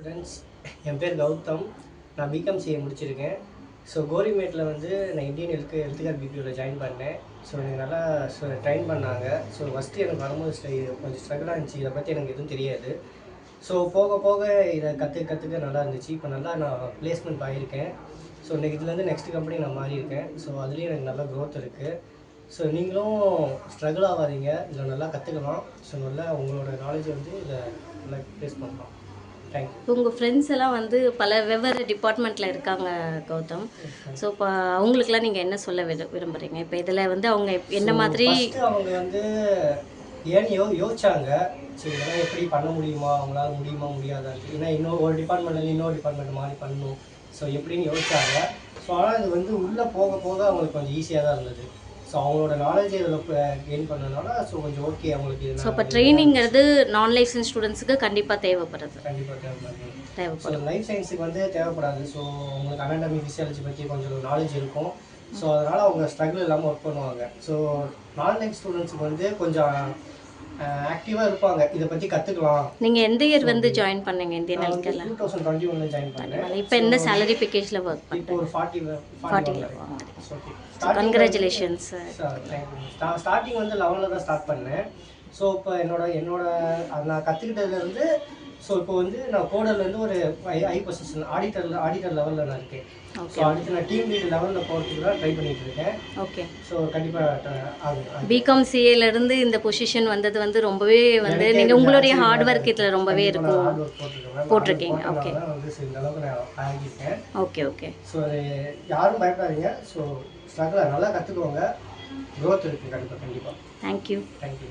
Friends, என் பேர் கௌதம். நான் BCom CA முடிச்சிருக்கேன். ஸோ கோரிமேட்டில் வந்து நான் இந்தியன் ஹெல்த்துகேர் பிபிஓவில் ஜாயின் பண்ணேன். ஸோ எனக்கு நல்லா ட்ரெயின் பண்ணாங்க. ஸோ ஃபஸ்ட்டு எனக்கு வரும்போது கொஞ்சம் ஸ்ட்ரகிளாக இருந்துச்சு. இதை பற்றி எனக்கு எதுவும் தெரியாது. ஸோ போக போக இதை கற்றுக்க நல்லா இருந்துச்சு. இப்போ நல்லா நான் ப்ளேஸ்மெண்ட் ஆகியிருக்கேன். ஸோ இதுலேருந்து நெக்ஸ்ட் கம்பெனி நான் மாறியிருக்கேன். ஸோ அதுலேயும் எனக்கு நல்லா க்ரோத் இருக்குது. ஸோ நீங்களும் ஸ்ட்ரகிள் ஆகாதீங்க, இதில் நல்லா கற்றுக்கலாம். ஸோ நல்லா உங்களோட நாலேஜை வந்து இதில் நல்லா ப்ளேஸ் பண்ணலாம். இப்போ உங்கள் ஃப்ரெண்ட்ஸ் எல்லாம் வந்து பல வெவ்வேறு டிபார்ட்மெண்ட்டில் இருக்காங்க கௌதம். ஸோ இப்போ அவங்களுக்குலாம் நீங்கள் என்ன சொல்ல விரும்புகிறீங்க? இப்போ இதில் வந்து அவங்க என்ன மாதிரி அவங்க வந்து ஏன்னு யோசிச்சாங்க, சரி இதெல்லாம் எப்படி பண்ண முடியுமா, அவங்களால முடியாதான்னு. ஏன்னா ஒரு டிபார்ட்மெண்ட்லேருந்து இன்னொரு டிபார்ட்மெண்ட் மாதிரி பண்ணணும். ஸோ எப்படின்னு யோசிச்சாங்க. ஸோ ஆனால் இது வந்து உள்ளே போக போக அவங்களுக்கு கொஞ்சம் ஈஸியாக தான் இருந்தது. ஸோ அவங்களோட நாலேஜ் இதில் கெயின் பண்ணனால ஸோ கொஞ்சம் ஓகே அவங்களுக்கு. ஸோ இப்போ ட்ரைனிங்கிறது நான் லைசன்ஸ் ஸ்டூடெண்ட்ஸுக்கு கண்டிப்பாக தேவைப்படுது. கண்டிப்பாக தேவைப்படும். லைஃப் சயின்ஸுக்கு வந்து தேவைப்படாது. ஸோ உங்களுக்கு அனாட்டமி ஃபிசியாலஜி பற்றி கொஞ்சம் நாலேஜ் இருக்கும். ஸோ அதனால் அவங்க ஸ்ட்ரகிள் இல்லாமல் ஒர்க் பண்ணுவாங்க. ஸோ நான் லைஃப் ஸ்டூடெண்ட்ஸுக்கு வந்து கொஞ்சம் ஆக்டிவாக இருப்பாங்க, இதை பற்றி கற்றுக்கலாம். நீங்கள் எந்த இயர் வந்து ஜாயின் பண்ணீங்க இந்தியன் ஹெல்த்கேரில்? 2021 ஜாயின் பண்ணேன். இப்போ என்ன சேலரி பேக்கேஜில் ஒர்க் பண்ணுறீங்க? இப்போ ஒரு 40 ஓகே, கங்க்ராச்சுலேஷன்ஸ். ஸ்டார்டிங் வந்து 11 தான் ஸ்டார்ட் பண்ணேன். ஸோ இப்போ என்னோட நான் கற்றுக்கிட்டதுலேருந்து ஸோ இப்போ வந்து நான் கோடர்லேருந்து ஒரு ஹை பொசிஷன் ஆடிட்டர் லெவலில் நான் இருக்கேன். ஸோ அடுத்து நான் டீம் லீட் லெவலில் போகிறதுக்கு தான் ட்ரை பண்ணிட்டு இருக்கேன். ஓகே. ஸோ கண்டிப்பாக பிகாம் சிஏலேருந்து இந்த பொசிஷன் வந்தது வந்து ரொம்பவே வந்து நீங்கள் உங்களுடைய ஹார்ட் ஒர்க் இதில் ரொம்பவே இருக்கும் போட்டிருக்கீங்க. ஓகே வந்து இந்த அளவுக்கு நான் ஆகியிருக்கேன். Okay okay. ஸோ யாரும் பயப்படாதீங்க. ஸோ ஸ்ட்ரகிளாக நல்லா கற்றுக்குவாங்க, க்ரோத் இருக்குது கண்டிப்பாக. தேங்க்யூ. தேங்க்யூ.